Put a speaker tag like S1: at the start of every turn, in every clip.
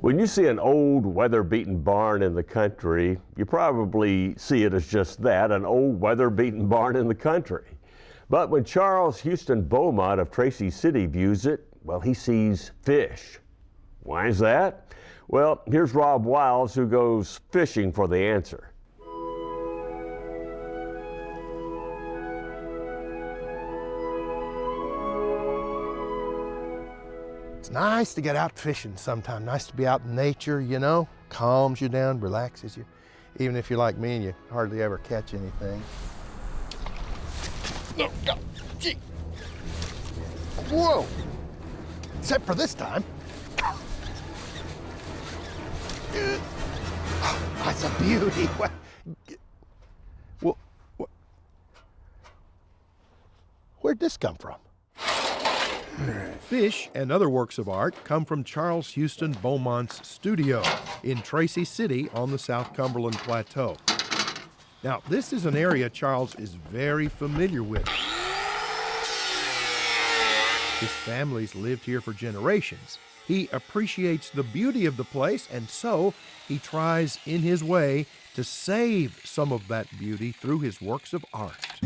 S1: When you see an old, weather-beaten barn in the country, you probably see it as just that, an old, weather-beaten barn in the country. But when Charles Houston Beaumont of Tracy City views it, well, he sees fish. Why is that? Well, here's Rob Wiles, who goes fishing for the answer.
S2: It's nice to get out fishing sometime. Nice to be out in nature, you know. Calms you down, relaxes you. Even if you're like me and you hardly ever catch anything. No, no, gee. Whoa! Except for this time. Oh, that's a beauty. Where'd this come from?
S3: Fish and other works of art come from Charles Houston Beaumont's studio in Tracy City on the South Cumberland Plateau. Now, this is an area Charles is very familiar with. His family's lived here for generations. He appreciates the beauty of the place, and so he tries in his way to save some of that beauty through his works of art.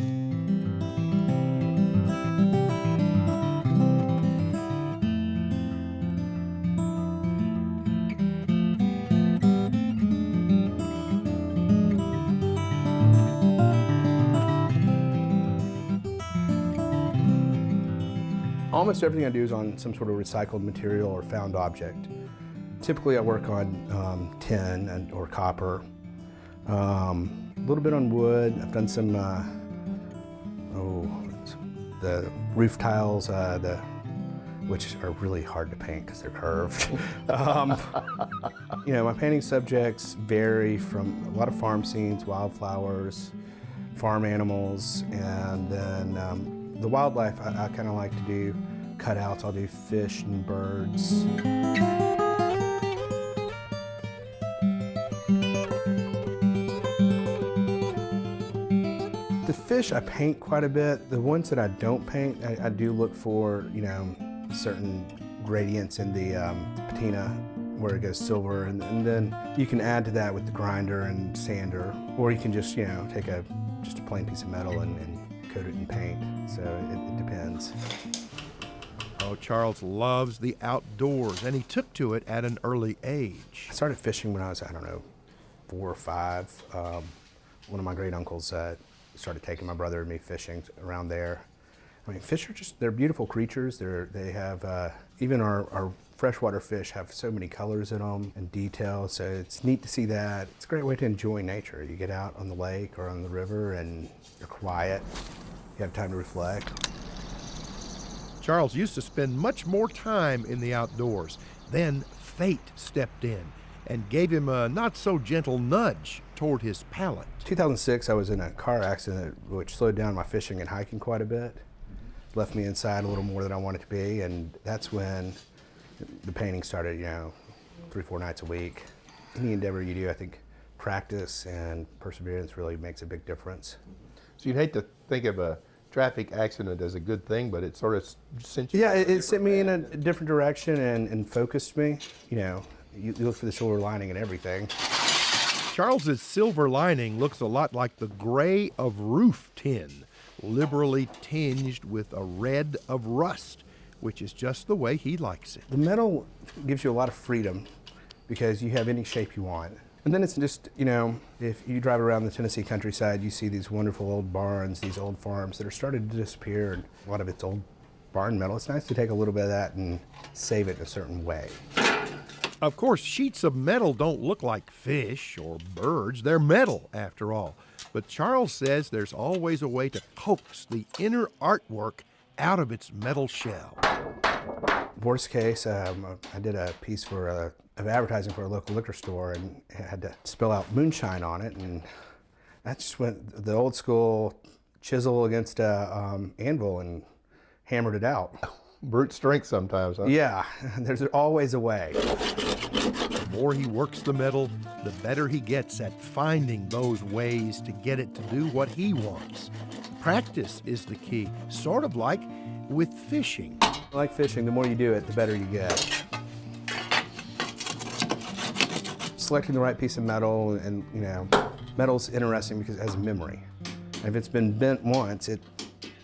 S4: Almost everything I do is on some sort of recycled material or found object. Typically I work on tin or copper, a little bit on wood. I've done some, the roof tiles, which are really hard to paint because they're curved. You know, my painting subjects vary from a lot of farm scenes, wildflowers, farm animals, and then the wildlife I kind of like to do cutouts. I'll do fish and birds. The fish I paint quite a bit. The ones that I don't paint, I do look for, you know, certain gradients in the patina where it goes silver, and then you can add to that with the grinder and sander, or you can just, you know, take just a plain piece of metal and coat it in paint. So it depends.
S3: Oh, Charles loves the outdoors, and he took to it at an early age.
S4: I started fishing when I was, 4 or 5. One of my great uncles started taking my brother and me fishing around there. I mean, fish are they're beautiful creatures. They have, even our freshwater fish have so many colors in them and detail, so it's neat to see that. It's a great way to enjoy nature. You get out on the lake or on the river and you're quiet. You have time to reflect.
S3: Charles used to spend much more time in the outdoors. Then fate stepped in and gave him a not-so-gentle nudge toward his palate.
S4: 2006, I was in a car accident which slowed down my fishing and hiking quite a bit. Left me inside a little more than I wanted to be, and that's when the painting started, 3-4 nights a week. Any endeavor you do, I think practice and perseverance really makes a big difference.
S2: So you'd hate to think of a traffic accident as a good thing, but it sort of sent you...
S4: Yeah, it sent me in a different direction and focused me. You look for the silver lining in everything.
S3: Charles's silver lining looks a lot like the gray of roof tin, liberally tinged with a red of rust, which is just the way he likes it.
S4: The metal gives you a lot of freedom because you have any shape you want. And then it's just, if you drive around the Tennessee countryside, you see these wonderful old barns, these old farms that are starting to disappear, and a lot of it's old barn metal. It's nice to take a little bit of that and save it in a certain way.
S3: Of course, sheets of metal don't look like fish or birds. They're metal, after all. But Charles says there's always a way to coax the inner artwork out of its metal shell.
S4: Worst case, I did a piece of advertising for a local liquor store and had to spell out moonshine on it, and that just went the old school chisel against a anvil and hammered it out.
S2: Brute strength sometimes, huh?
S4: Yeah, there's always a way.
S3: The more he works the metal, the better he gets at finding those ways to get it to do what he wants. Practice is the key, sort of like with fishing.
S4: Like fishing, the more you do it, the better you get. Selecting the right piece of metal, and metal's interesting because it has a memory. And if it's been bent once, it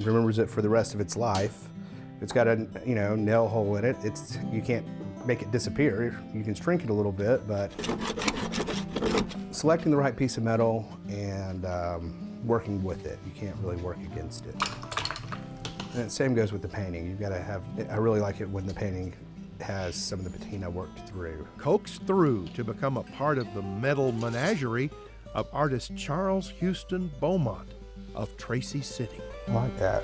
S4: remembers it for the rest of its life. If it's got a nail hole in it, you can't make it disappear. You can shrink it a little bit, but selecting the right piece of metal and working with it, you can't really work against it. And the same goes with the painting. You've got to have, I really like it when the painting has some of the patina worked through.
S3: Coaxed through to become a part of the metal menagerie of artist Charles Houston Beaumont of Tracy City.
S4: I like that.